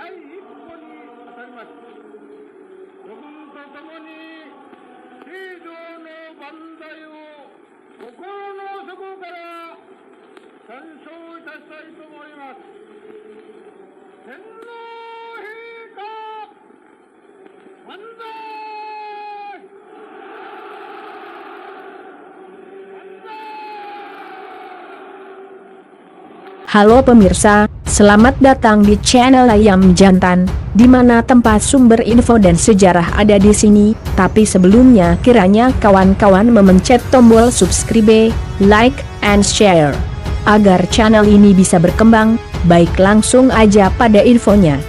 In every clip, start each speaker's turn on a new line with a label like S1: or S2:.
S1: 第一歩に当たります。諸君と共に正常の万歳を心の底から賛唱いたしたいと思います。天皇陛下万歳。
S2: Halo pemirsa, selamat datang di channel Ayam Jantan, di mana tempat sumber info dan sejarah ada di sini. Tapi sebelumnya kiranya kawan-kawan memencet tombol subscribe, like, and share, agar channel ini bisa berkembang. Baik, langsung aja pada infonya.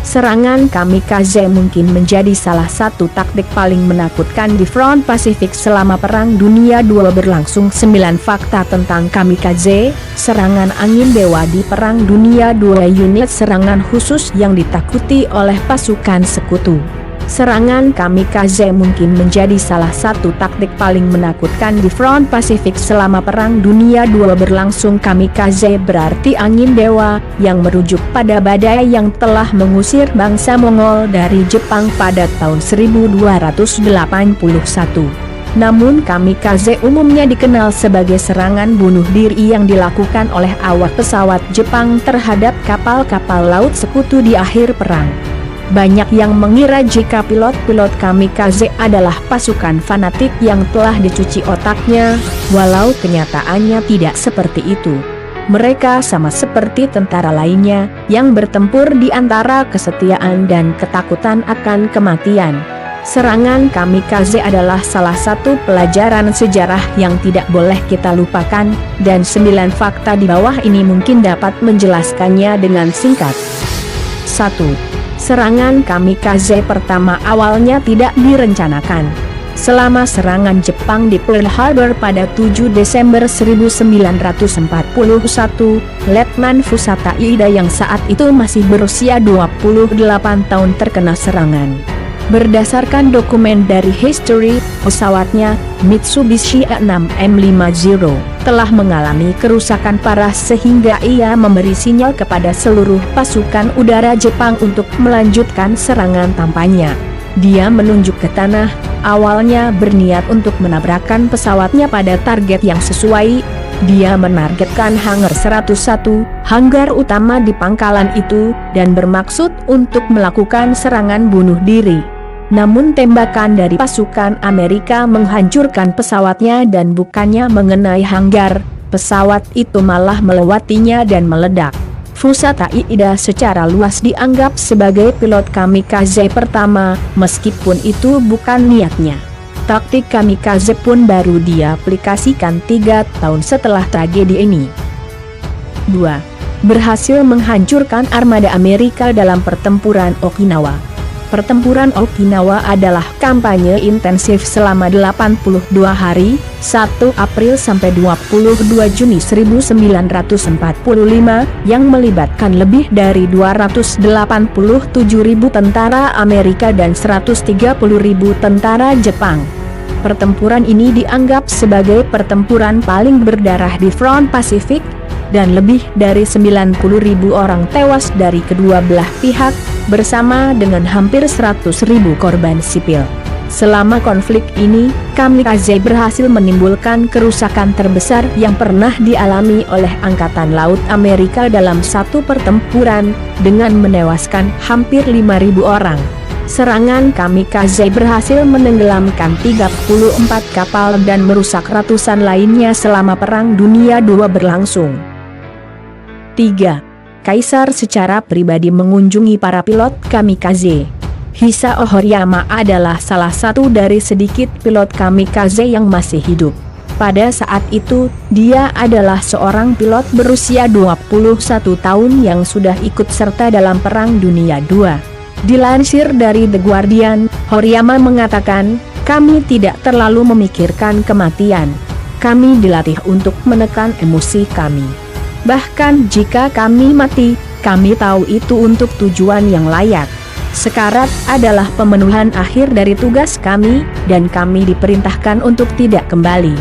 S2: Serangan kamikaze mungkin menjadi salah satu taktik paling menakutkan di front Pasifik selama Perang Dunia II berlangsung. 9 fakta tentang kamikaze, serangan angin dewa di Perang Dunia II. Unit serangan khusus yang ditakuti oleh pasukan sekutu. Serangan kamikaze mungkin menjadi salah satu taktik paling menakutkan di front Pasifik selama Perang Dunia II berlangsung. Kamikaze berarti angin dewa, yang merujuk pada badai yang telah mengusir bangsa Mongol dari Jepang pada tahun 1281. Namun kamikaze umumnya dikenal sebagai serangan bunuh diri yang dilakukan oleh awak pesawat Jepang terhadap kapal-kapal laut sekutu di akhir perang. Banyak yang mengira jika pilot-pilot kamikaze adalah pasukan fanatik yang telah dicuci otaknya, walau kenyataannya tidak seperti itu. Mereka sama seperti tentara lainnya, yang bertempur di antara kesetiaan dan ketakutan akan kematian. Serangan kamikaze adalah salah satu pelajaran sejarah yang tidak boleh kita lupakan, dan 9 fakta di bawah ini mungkin dapat menjelaskannya dengan singkat. 1. Serangan kamikaze pertama awalnya tidak direncanakan. Selama serangan Jepang di Pearl Harbor pada 7 Desember 1941, Letnan Fusata Iida yang saat itu masih berusia 28 tahun terkena serangan. Berdasarkan dokumen dari History, pesawatnya, Mitsubishi E6M50, telah mengalami kerusakan parah sehingga ia memberi sinyal kepada seluruh pasukan udara Jepang untuk melanjutkan serangan tanpanya. Dia menunjuk ke tanah, awalnya berniat untuk menabrakkan pesawatnya pada target yang sesuai. Dia menargetkan Hangar 101, hanggar utama di pangkalan itu, dan bermaksud untuk melakukan serangan bunuh diri. Namun tembakan dari pasukan Amerika menghancurkan pesawatnya dan bukannya mengenai hanggar, pesawat itu malah melewatinya dan meledak. Fusata Iida secara luas dianggap sebagai pilot kamikaze pertama, meskipun itu bukan niatnya. Taktik kamikaze pun baru diaplikasikan 3 tahun setelah tragedi ini. 2. Berhasil menghancurkan armada Amerika dalam pertempuran Okinawa. Pertempuran Okinawa adalah kampanye intensif selama 82 hari, 1 April sampai 22 Juni 1945, yang melibatkan lebih dari 287.000 tentara Amerika dan 130.000 tentara Jepang. Pertempuran ini dianggap sebagai pertempuran paling berdarah di front Pasifik, dan lebih dari 90.000 orang tewas dari kedua belah pihak, bersama dengan hampir 100.000 korban sipil. Selama konflik ini, kamikaze berhasil menimbulkan kerusakan terbesar yang pernah dialami oleh Angkatan Laut Amerika dalam satu pertempuran, dengan menewaskan hampir 5.000 orang. Serangan kamikaze berhasil menenggelamkan 34 kapal dan merusak ratusan lainnya selama Perang Dunia II berlangsung. 3. Kaisar secara pribadi mengunjungi para pilot kamikaze. Hisao Horiyama adalah salah satu dari sedikit pilot kamikaze yang masih hidup. Pada saat itu, dia adalah seorang pilot berusia 21 tahun yang sudah ikut serta dalam Perang Dunia II. Dilansir dari The Guardian, Horiyama mengatakan, "Kami tidak terlalu memikirkan kematian. Kami dilatih untuk menekan emosi kami. Bahkan jika kami mati, kami tahu itu untuk tujuan yang layak. Sekarat adalah pemenuhan akhir dari tugas kami, dan kami diperintahkan untuk tidak kembali."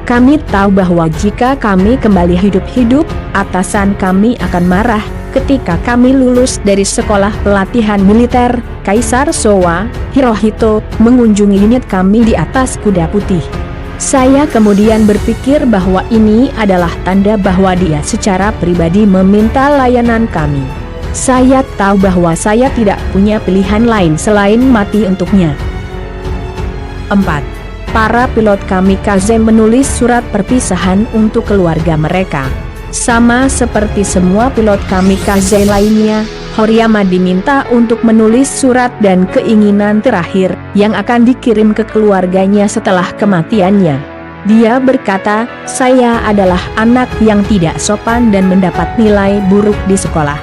S2: Kami tahu bahwa jika kami kembali hidup-hidup, atasan kami akan marah. Ketika kami lulus dari sekolah pelatihan militer, Kaisar Showa, Hirohito, mengunjungi unit kami di atas kuda putih. Saya kemudian berpikir bahwa ini adalah tanda bahwa dia secara pribadi meminta layanan kami. Saya tahu bahwa saya tidak punya pilihan lain selain mati untuknya. 4. Para pilot kamikaze menulis surat perpisahan untuk keluarga mereka. Sama seperti semua pilot kamikaze lainnya, Horiyama diminta untuk menulis surat dan keinginan terakhir yang akan dikirim ke keluarganya setelah kematiannya. Dia berkata, "Saya adalah anak yang tidak sopan dan mendapat nilai buruk di sekolah.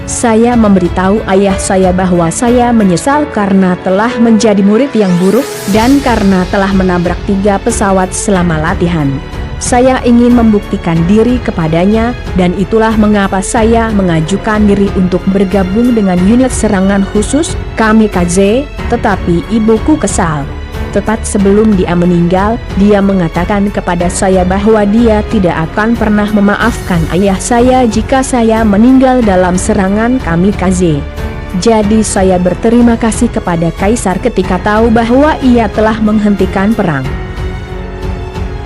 S2: Saya memberitahu ayah saya bahwa saya menyesal karena telah menjadi murid yang buruk dan karena telah menabrak 3 pesawat selama latihan. Saya ingin membuktikan diri kepadanya, dan itulah mengapa saya mengajukan diri untuk bergabung dengan unit serangan khusus kamikaze, tetapi ibuku kesal. Tepat sebelum dia meninggal, dia mengatakan kepada saya bahwa dia tidak akan pernah memaafkan ayah saya jika saya meninggal dalam serangan kamikaze. Jadi saya berterima kasih kepada Kaisar ketika tahu bahwa ia telah menghentikan perang."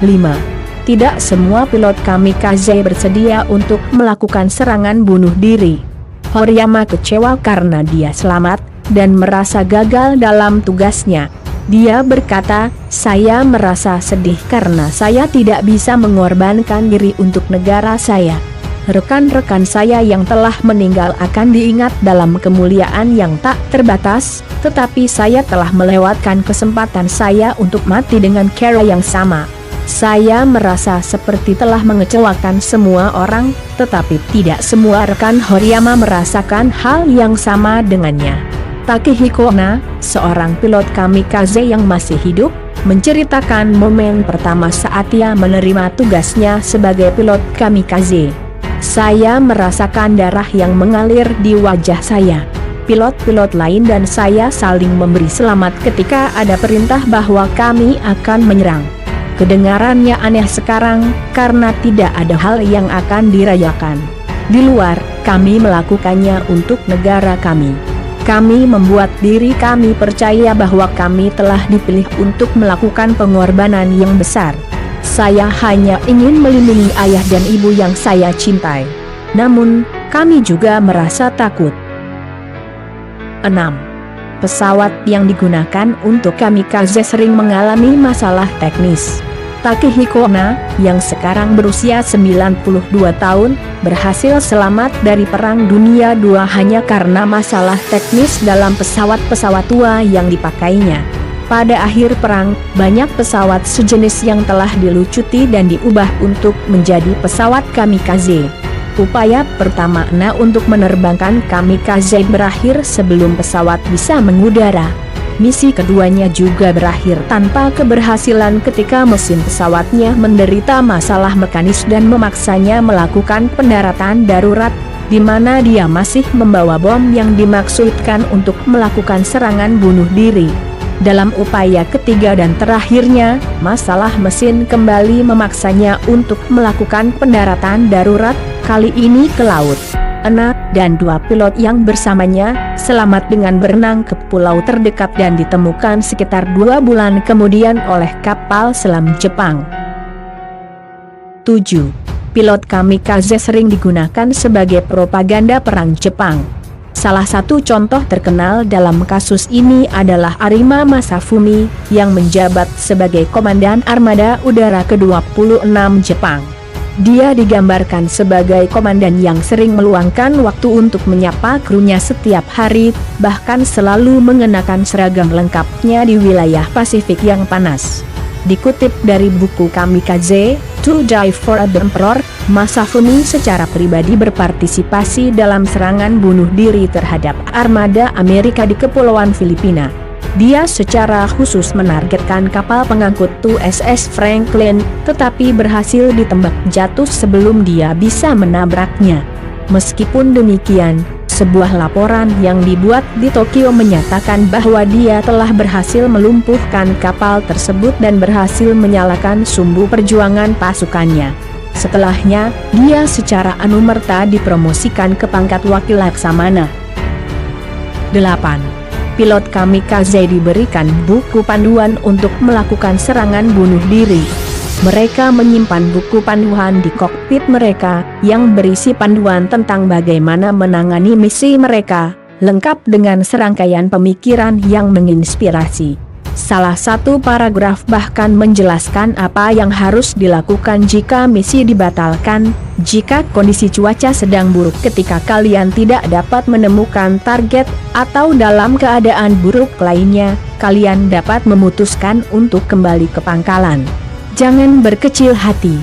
S2: 5. Tidak semua pilot kamikaze bersedia untuk melakukan serangan bunuh diri. Horiyama kecewa karena dia selamat, dan merasa gagal dalam tugasnya. Dia berkata, "Saya merasa sedih karena saya tidak bisa mengorbankan diri untuk negara saya. Rekan-rekan saya yang telah meninggal akan diingat dalam kemuliaan yang tak terbatas, tetapi saya telah melewatkan kesempatan saya untuk mati dengan cara yang sama. Saya merasa seperti telah mengecewakan semua orang, tetapi tidak semua rekan Horiyama merasakan hal yang sama dengannya." Takehiko Onna, seorang pilot kamikaze yang masih hidup, menceritakan momen pertama saat ia menerima tugasnya sebagai pilot kamikaze. "Saya merasakan darah yang mengalir di wajah saya. Pilot-pilot lain dan saya saling memberi selamat ketika ada perintah bahwa kami akan menyerang. Kedengarannya aneh sekarang, karena tidak ada hal yang akan dirayakan. Di luar, kami melakukannya untuk negara kami. Kami membuat diri kami percaya bahwa kami telah dipilih untuk melakukan pengorbanan yang besar. Saya hanya ingin melindungi ayah dan ibu yang saya cintai. Namun, kami juga merasa takut." 6. Pesawat yang digunakan untuk kamikaze sering mengalami masalah teknis. Takehiko Onna, yang sekarang berusia 92 tahun, berhasil selamat dari Perang Dunia II hanya karena masalah teknis dalam pesawat-pesawat tua yang dipakainya. Pada akhir perang, banyak pesawat sejenis yang telah dilucuti dan diubah untuk menjadi pesawat kamikaze. Upaya pertama Onna untuk menerbangkan kamikaze berakhir sebelum pesawat bisa mengudara. Misi keduanya juga berakhir tanpa keberhasilan ketika mesin pesawatnya menderita masalah mekanis dan memaksanya melakukan pendaratan darurat, di mana dia masih membawa bom yang dimaksudkan untuk melakukan serangan bunuh diri. Dalam upaya ketiga dan terakhirnya, masalah mesin kembali memaksanya untuk melakukan pendaratan darurat, kali ini ke laut. Onna dan 2 pilot yang bersamanya selamat dengan berenang ke pulau terdekat dan ditemukan sekitar 2 bulan kemudian oleh kapal selam Jepang. 7. Pilot kamikaze sering digunakan sebagai propaganda perang Jepang. Salah satu contoh terkenal dalam kasus ini adalah Arima Masafumi, yang menjabat sebagai Komandan Armada Udara ke-26 Jepang. Dia digambarkan sebagai komandan yang sering meluangkan waktu untuk menyapa krunya setiap hari, bahkan selalu mengenakan seragam lengkapnya di wilayah Pasifik yang panas. Dikutip dari buku Kamikaze, To Die for the Emperor, Masafumi secara pribadi berpartisipasi dalam serangan bunuh diri terhadap armada Amerika di Kepulauan Filipina. Dia secara khusus menargetkan kapal pengangkut USS Franklin, tetapi berhasil ditembak jatuh sebelum dia bisa menabraknya. Meskipun demikian, sebuah laporan yang dibuat di Tokyo menyatakan bahwa dia telah berhasil melumpuhkan kapal tersebut dan berhasil menyalakan sumbu perjuangan pasukannya. Setelahnya, dia secara anumerta dipromosikan ke pangkat wakil laksamana. 8. Pilot kamikaze diberikan buku panduan untuk melakukan serangan bunuh diri. Mereka menyimpan buku panduan di kokpit mereka, yang berisi panduan tentang bagaimana menangani misi mereka, lengkap dengan serangkaian pemikiran yang menginspirasi. Salah satu paragraf bahkan menjelaskan apa yang harus dilakukan jika misi dibatalkan, jika kondisi cuaca sedang buruk ketika kalian tidak dapat menemukan target, atau dalam keadaan buruk lainnya, kalian dapat memutuskan untuk kembali ke pangkalan. Jangan berkecil hati.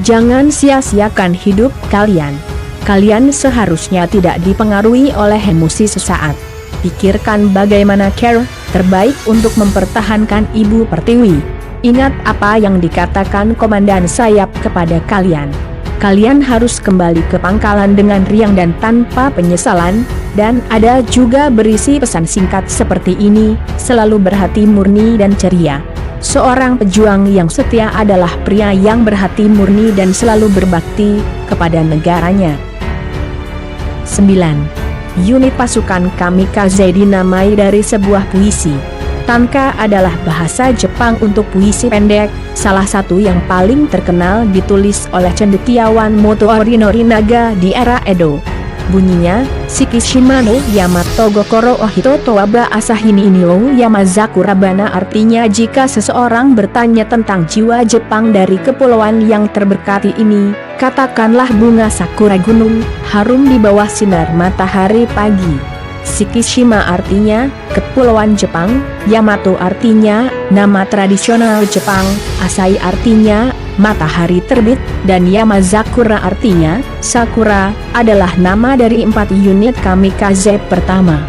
S2: Jangan sia-siakan hidup kalian. Kalian seharusnya tidak dipengaruhi oleh emosi sesaat. Pikirkan bagaimana cara terbaik untuk mempertahankan Ibu Pertiwi. Ingat apa yang dikatakan Komandan Sayap kepada kalian. Kalian harus kembali ke pangkalan dengan riang dan tanpa penyesalan, dan ada juga berisi pesan singkat seperti ini, selalu berhati murni dan ceria. Seorang pejuang yang setia adalah pria yang berhati murni dan selalu berbakti kepada negaranya. 9. Unit pasukan kamikaze dinamai dari sebuah puisi. Tanka adalah bahasa Jepang untuk puisi pendek, salah satu yang paling terkenal ditulis oleh cendekiawan Motooori Norinaga di era Edo. Bunyinya, Shikishima no Yamato Gokoro Ohito Toaba Asahini Inio Yamazakura Bana, artinya jika seseorang bertanya tentang jiwa Jepang dari kepulauan yang terberkati ini, katakanlah bunga sakura gunung, harum di bawah sinar matahari pagi. Shikishima artinya, kepulauan Jepang, Yamato artinya, nama tradisional Jepang, Asai artinya, matahari terbit, dan Yamazakura artinya, sakura, adalah nama dari 4 unit kamikaze pertama.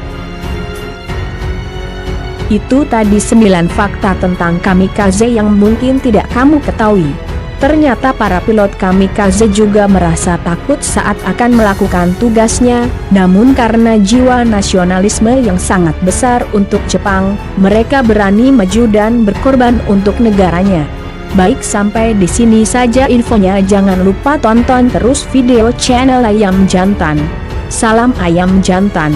S2: Itu tadi 9 fakta tentang kamikaze yang mungkin tidak kamu ketahui. Ternyata para pilot kamikaze juga merasa takut saat akan melakukan tugasnya, namun karena jiwa nasionalisme yang sangat besar untuk Jepang, mereka berani maju dan berkorban untuk negaranya. Baik, sampai di sini saja infonya. Jangan lupa tonton terus video channel Ayam Jantan. Salam Ayam Jantan.